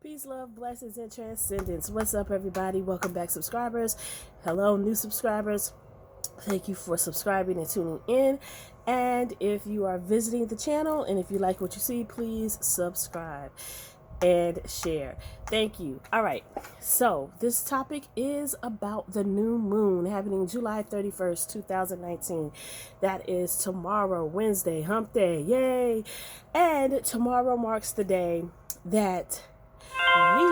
Peace, love, blessings, and transcendence. What's up, everybody? Welcome back, subscribers. Hello, new subscribers. Thank you for subscribing and tuning in. And if you are visiting the channel and if you like what you see, please subscribe and share. Thank you. All right. So this topic is about the new moon happening July 31st, 2019. That is tomorrow, Wednesday, hump day. Yay. And tomorrow marks the day that we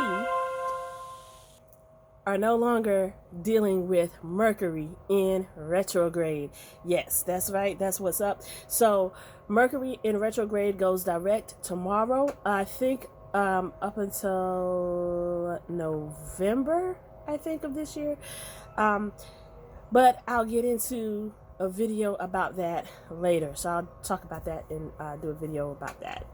are no longer dealing with Mercury in retrograde. Yes, that's right. That's what's up. So Mercury in retrograde goes direct tomorrow. I think up until November, I think, of this year. But I'll get into a video about that later. So I'll talk about that and do a video about that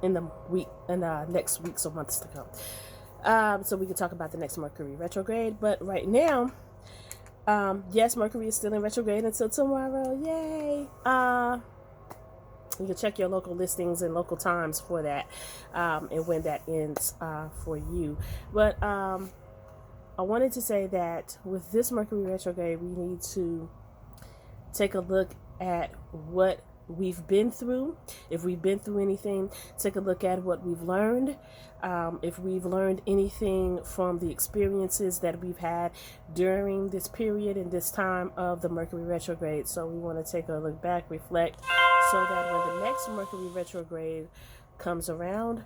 in the next weeks or months to come. So we can talk about the next Mercury retrograde. But right now, yes, Mercury is still in retrograde until tomorrow. Yay! You can check your local listings and local times for that, and when that ends for you. But I wanted to say that with this Mercury retrograde, we need to take a look at what we've been through. If we've been through anything, take a look at what we've learned. If we've learned anything from the experiences that we've had during this period and this time of the Mercury retrograde. So we want to take a look back, reflect, so that when the next Mercury retrograde comes around,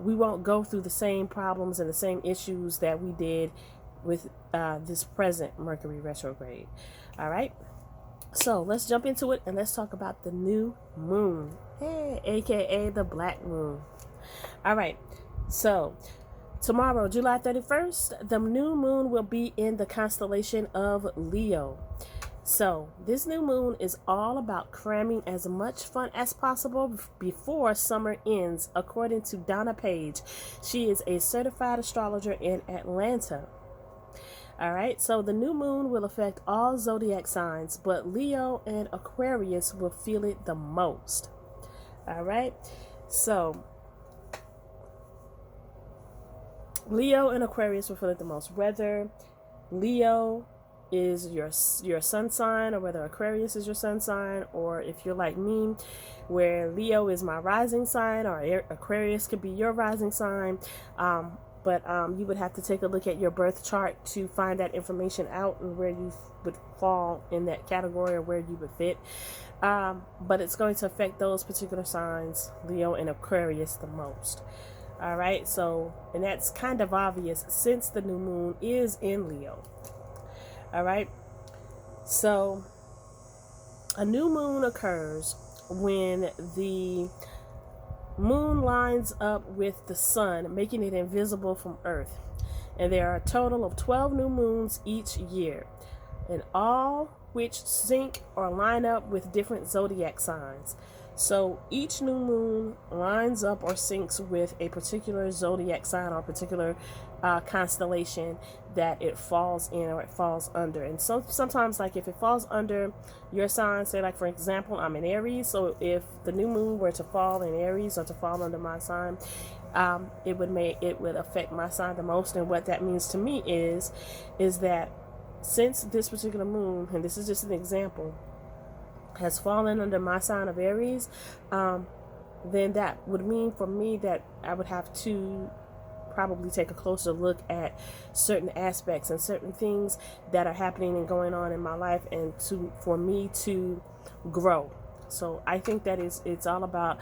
we won't go through the same problems and the same issues that we did with this present Mercury retrograde. All right. So let's jump into it and let's talk about the new moon, aka the black moon. All right. So tomorrow, July 31st, the new moon will be in the constellation of Leo. So this new moon is all about cramming as much fun as possible before summer ends, according to Donna Page. She is a certified astrologer in Atlanta. All right, so the new moon will affect all zodiac signs, but Leo and Aquarius will feel it the most. All right, so Leo and Aquarius will feel it the most. Whether Leo is your sun sign or whether Aquarius is your sun sign, or if you're like me, where Leo is my rising sign or Aquarius could be your rising sign. But you would have to take a look at your birth chart to find that information out and where you would fall in that category or where you would fit. But it's going to affect those particular signs, Leo and Aquarius, the most. All right, so, and that's kind of obvious since the new moon is in Leo. All right, so a new moon occurs when the moon lines up with the sun, making it invisible from Earth. And there are a total of 12 new moons each year, and all which sync or line up with different zodiac signs. So each new moon lines up or syncs with a particular zodiac sign or a particular constellation that it falls in or it falls under. And so sometimes, like, if it falls under your sign, say like for example I'm in Aries, so if the new moon were to fall in Aries or to fall under my sign, it would affect my sign the most. And what that means to me is that since this particular moon, and this is just an example, has fallen under my sign of Aries, then that would mean for me that I would have to probably take a closer look at certain aspects and certain things that are happening and going on in my life, and for me to grow. So I think that it's all about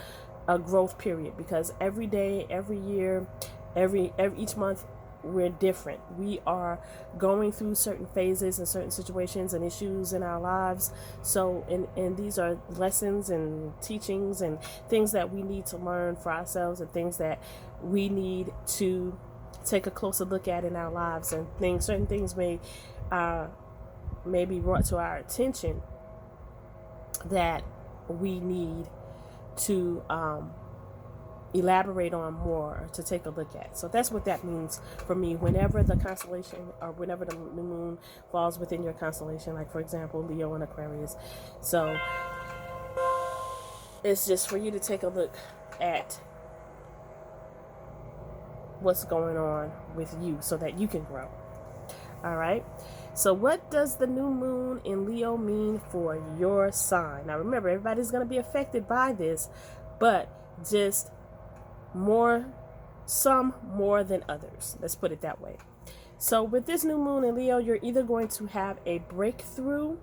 a growth period, because every day, every year, each month, we're different. We are going through certain phases and certain situations and issues in our lives. So, and these are lessons and teachings and things that we need to learn for ourselves, and things that we need to take a closer look at in our lives. And certain things may be brought to our attention that we need to elaborate on more, to take a look at. So that's what that means for me. Whenever the constellation or whenever the new moon falls within your constellation, like for example Leo and Aquarius, so it's just for you to take a look at what's going on with you so that you can grow. All right. So what does the new moon in Leo mean for your sign? Now remember, everybody's going to be affected by this, but just some more than others. Let's put it that way. So with this new moon in Leo, you're either going to have a breakthrough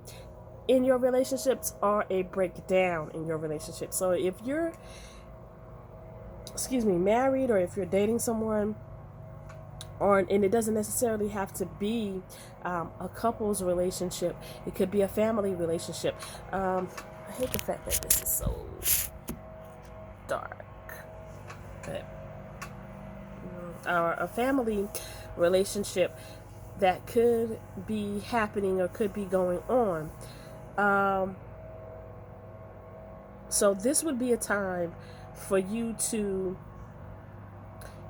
in your relationships or a breakdown in your relationship. So if you're, married, or if you're dating someone, and it doesn't necessarily have to be a couple's relationship. It could be a family relationship. I hate the fact that this is so dark. But, or a family relationship that could be happening or could be going on. So this would be a time for you to,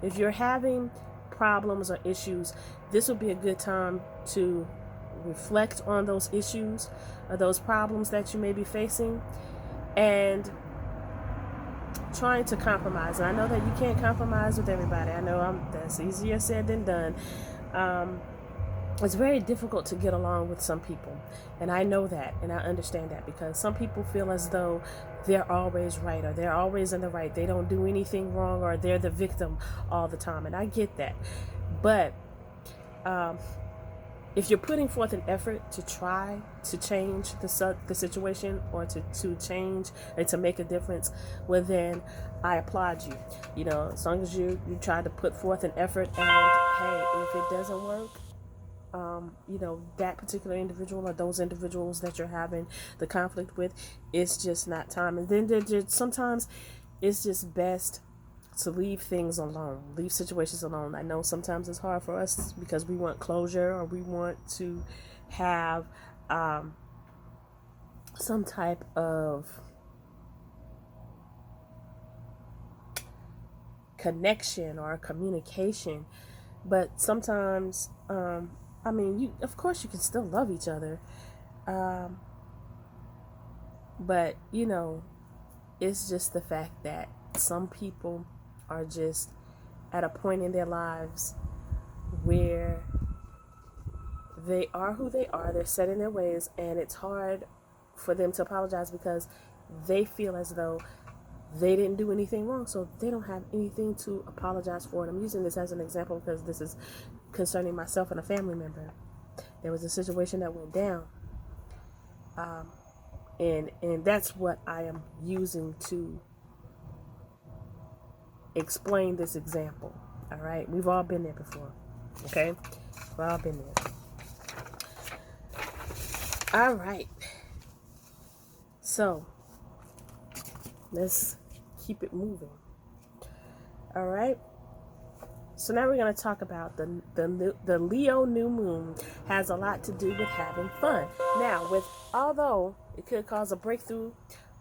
if you're having problems or issues, this would be a good time to reflect on those issues or those problems that you may be facing and trying to compromise. And I know that you can't compromise with everybody. I know that's easier said than done. It's very difficult to get along with some people, and I know that, and I understand that, because some people feel as though they're always right, or they're always in the right. They don't do anything wrong, or they're the victim all the time, and I get that. But if you're putting forth an effort to try to change the situation, or to change and to make a difference, well then I applaud you. You know, as long as you try to put forth an effort, and hey, if it doesn't work, that particular individual or those individuals that you're having the conflict with, it's just not time. And then sometimes it's just best to leave things alone, leave situations alone. I know sometimes it's hard for us because we want closure, or we want to have some type of connection or communication. But sometimes, of course you can still love each other. But, it's just the fact that some people are just at a point in their lives where they are who they are. They're set in their ways, and it's hard for them to apologize because they feel as though they didn't do anything wrong, so they don't have anything to apologize for. And I'm using this as an example because this is concerning myself and a family member. There was a situation that went down, and that's what I am using to explain this example. All right, we've all been there before. Okay, we've all been there. All right, so let's keep it moving. All right. So now we're going to talk about the Leo new moon has a lot to do with having fun. Now, although it could cause a breakthrough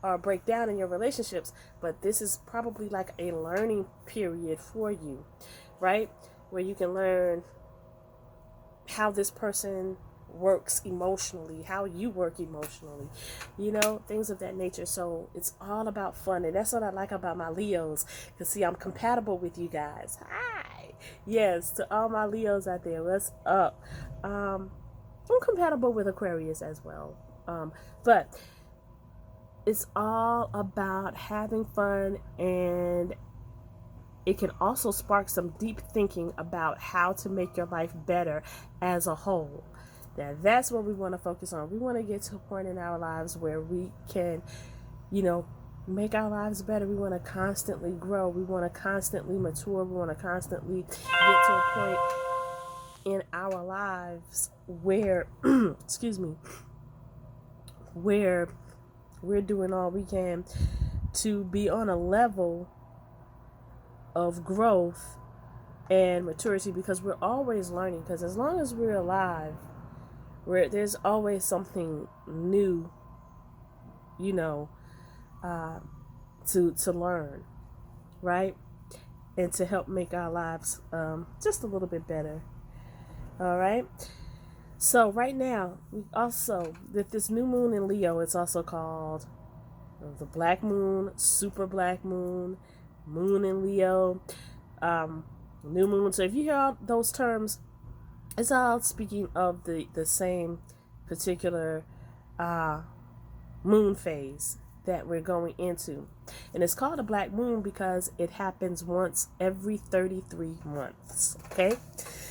or a breakdown in your relationships, but this is probably like a learning period for you, right? Where you can learn how this person works emotionally, how you work emotionally, things of that nature. So it's all about fun, and that's what I like about my Leos, because see, I'm compatible with you guys. Hi, yes, to all my Leos out there, what's up? I'm compatible with Aquarius as well, but it's all about having fun, and it can also spark some deep thinking about how to make your life better as a whole. Now, that's what we want to focus on. We want to get to a point in our lives where we can, make our lives better. We want to constantly grow. We want to constantly mature. We want to constantly get to a point in our lives where, where we're doing all we can to be on a level of growth and maturity, because we're always learning. Because as long as we're alive, there's always something new, to learn, right? And to help make our lives just a little bit better. All right. So right now, with this new moon in Leo, it's also called the black moon, super black moon, moon in Leo. New moon. So if you hear all those terms, it's all speaking of the same particular moon phase that we're going into. And it's called a black moon because it happens once every 33 months. Okay?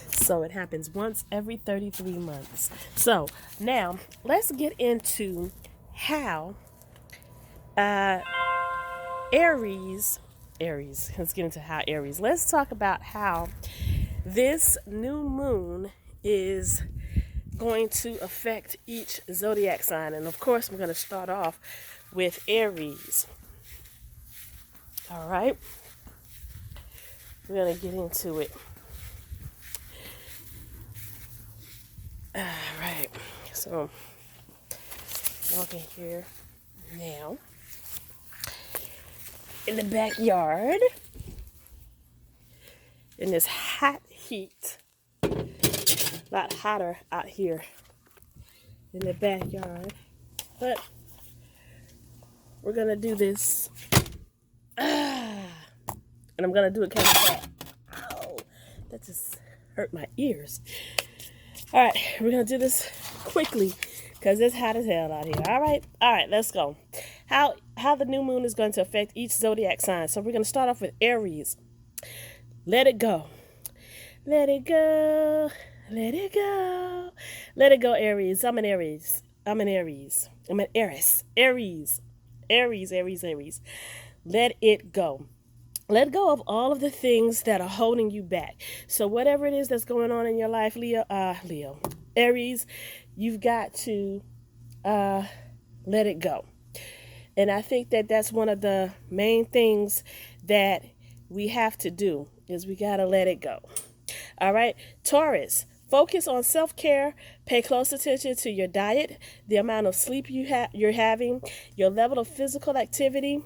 So it happens once every 33 months. So now let's get into how Aries, let's get into how Aries. Let's talk about how this new moon is going to affect each zodiac sign. And of course, we're going to start off with Aries. All right. We're going to get into it. All right. So, walking here now in the backyard in this hot heat. A lot hotter out here in the backyard, but we're gonna do this, and I'm gonna do it kind of fast. Ow, that just hurt my ears. All right, we're gonna do this quickly because it's hot as hell out here. All right, let's go. How the new moon is going to affect each zodiac sign. So we're gonna start off with Aries. Let it go. Let it go. Let it go. Let it go, Aries. I'm an Aries. I'm an Aries. I'm an Aries. Aries. Aries, Aries, Aries. Let it go. Let go of all of the things that are holding you back. So whatever it is that's going on in your life, Leo, Aries, you've got to let it go. And I think that that's one of the main things that we have to do is we got to let it go. All right, Taurus, focus on self-care. Pay close attention to your diet, the amount of sleep you're having, your level of physical activity.